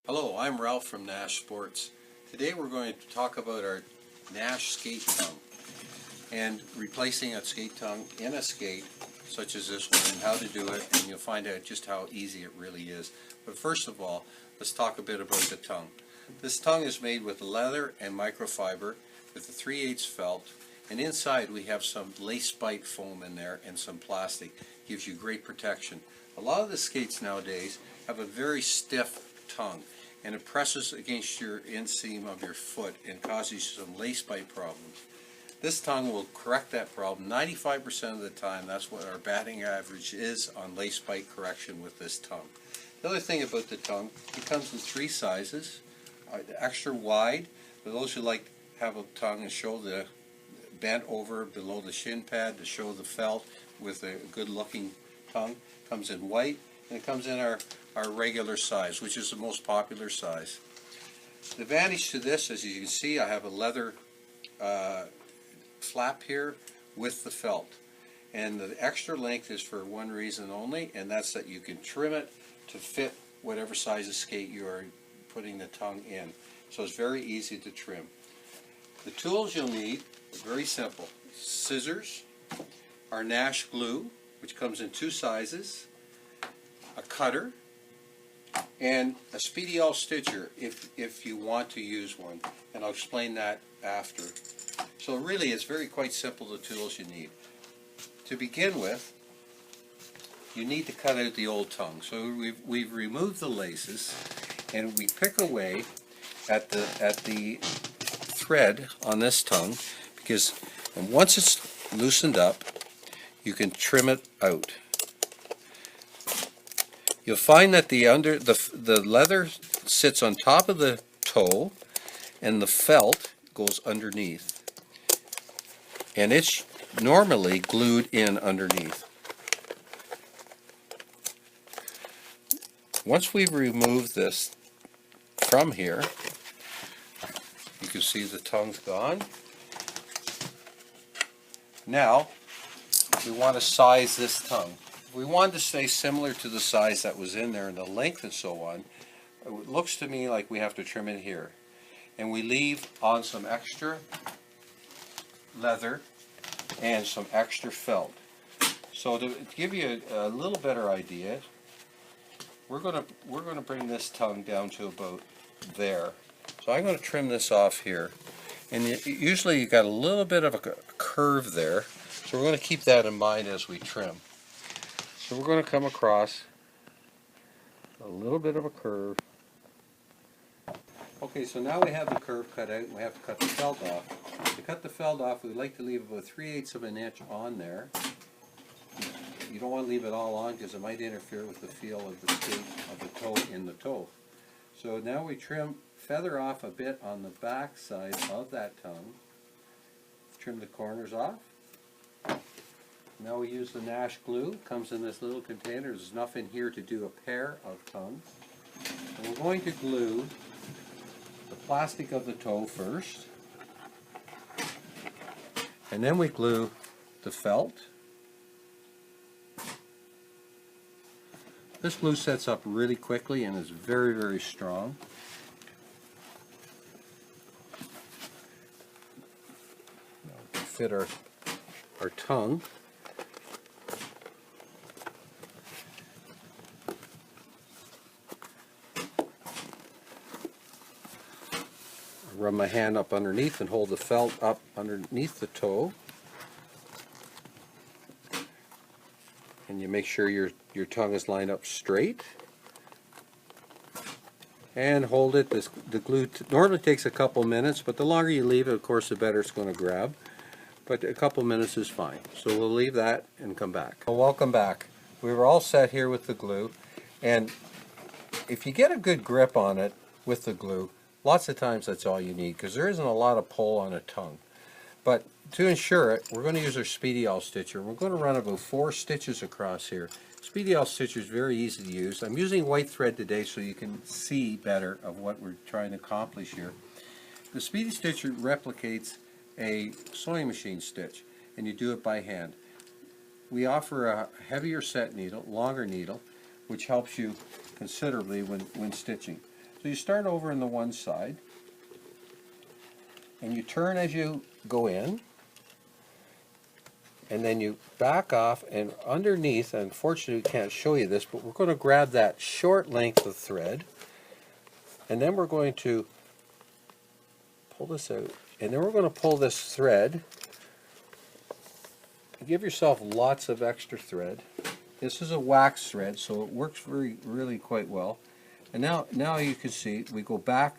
Hello, I'm Ralph from Nash Sports. Today we're going to talk about our Nash skate tongue and replacing a skate tongue in a skate such as this one and how to do it, and you'll find out just how easy it really is. But first of all, let's talk a bit about the tongue. This tongue is made with leather and microfiber with a 3/8 felt, and inside we have some lace bite foam in there and some plastic. Gives you great protection. A lot of the skates nowadays have a very stiff tongue, and it presses against your inseam of your foot and causes you some lace bite problems. This tongue will correct that problem 95% of the time. That's what our batting average is on lace bite correction with this tongue. The other thing about the tongue, it comes in 3 sizes. Extra wide for those who like to have a tongue and show the bent over below the shin pad to show the felt with a good looking tongue. Comes in white, and it comes in our regular size, which is the most popular size. The advantage to this, as you can see, I have a leather flap here with the felt, and the extra length is for one reason only, and that's that you can trim it to fit whatever size of skate you are putting the tongue in. So it's very easy to trim. The tools you'll need are very simple. Scissors, our Nash glue, which comes in 2 sizes, a cutter, and a Speedy All Stitcher if you want to use one, and I'll explain that after. So really it's quite simple, the tools you need. To begin with, you need to cut out the old tongue. So we've removed the laces, and we pick away at the thread on this tongue, because once it's loosened up you can trim it out. You'll find that the leather sits on top of the toe and the felt goes underneath, and it's normally glued in underneath. Once we've removed this from here, you can see the tongue's gone. Now we want to size this tongue. We want to stay similar to the size that was in there and the length and so on. It looks to me like we have to trim it here, and we leave on some extra leather and some extra felt. So to give you a little better idea, we're going to bring this tongue down to about there. So I'm going to trim this off here, and usually you got a little bit of a curve there, so we're going to keep that in mind as we trim. So we're going to come across a little bit of a curve. Okay, so now we have the curve cut out, and we have to cut the felt off. To cut the felt off, we like to leave about 3/8 of an inch on there. You don't want to leave it all on because it might interfere with the feel of the skate of the toe in the toe. So now we feather off a bit on the back side of that tongue. Trim the corners off. Now we use the Nash glue. It comes in this little container. There's enough in here to do a pair of tongues. And we're going to glue the plastic of the toe first, and then we glue the felt. This glue sets up really quickly and is very, very strong. Now we can fit our tongue. Run my hand up underneath and hold the felt up underneath the toe, and you make sure your tongue is lined up straight, and hold it. The glue normally takes a couple minutes, but the longer you leave it, of course, the better it's going to grab, but a couple minutes is fine. So we'll leave that and come back. Well, welcome back. We were all set here with the glue, and if you get a good grip on it with the glue, lots of times that's all you need, because there isn't a lot of pull on a tongue. But to ensure it, we're going to use our Speedy All Stitcher. We're going to run about 4 stitches across here. Speedy All Stitcher is very easy to use. I'm using white thread today so you can see better of what we're trying to accomplish here. The Speedy Stitcher replicates a sewing machine stitch, and you do it by hand. We offer a heavier set needle, longer needle, which helps you considerably when stitching. So you start over in the one side, and you turn as you go in, and then you back off, and underneath, unfortunately we can't show you this, but we're going to grab that short length of thread, and then we're going to pull this out, and then we're going to pull this thread. Give yourself lots of extra thread. This is a wax thread, so it works really quite well. And now you can see we go back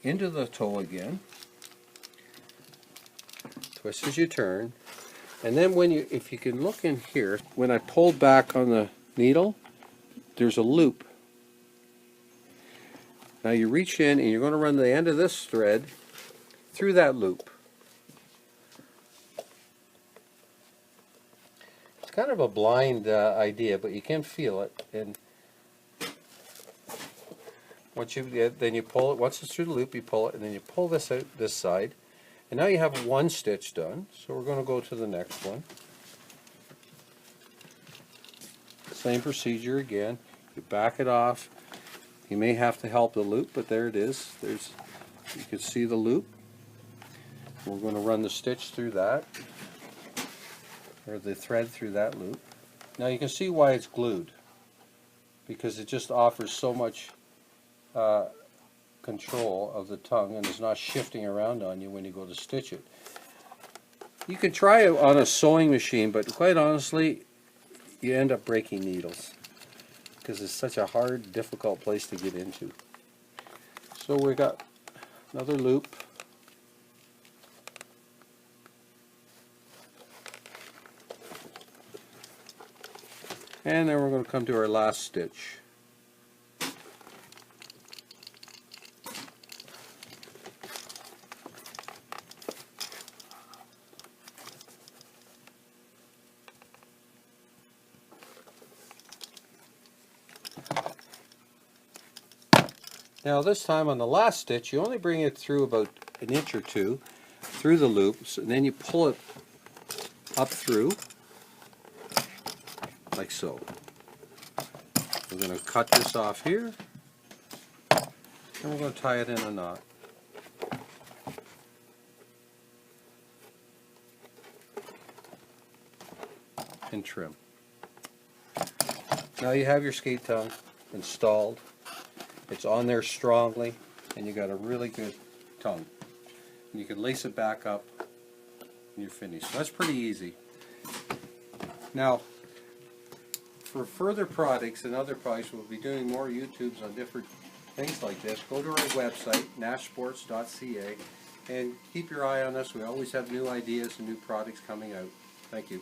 into the toe again, twist as you turn, and then if you can look in here, when I pulled back on the needle, there's a loop. Now you reach in and you're going to run the end of this thread through that loop. It's kind of a blind idea, but you can feel it. And once then you pull it. Once it's through the loop, you pull it, and then you pull this out this side. And now you have one stitch done. So we're going to go to the next one. Same procedure again. You back it off. You may have to help the loop, but there it is. You can see the loop. We're going to run the stitch through that, or the thread through that loop. Now you can see why it's glued, because it just offers so much control of the tongue, and it's not shifting around on you when you go to stitch it. You can try it on a sewing machine, but quite honestly, you end up breaking needles because it's such a hard, difficult place to get into. So we got another loop. And then we're going to come to our last stitch. Now this time on the last stitch, you only bring it through about an inch or two through the loops, and then you pull it up through, like so. We're going to cut this off here, and we're going to tie it in a knot. And trim. Now you have your skate tongue installed. It's on there strongly, and you got a really good tongue. And you can lace it back up, and you're finished. So that's pretty easy. Now, for further products and other products, we'll be doing more YouTubes on different things like this. Go to our website, nashsports.ca, and keep your eye on us. We always have new ideas and new products coming out. Thank you.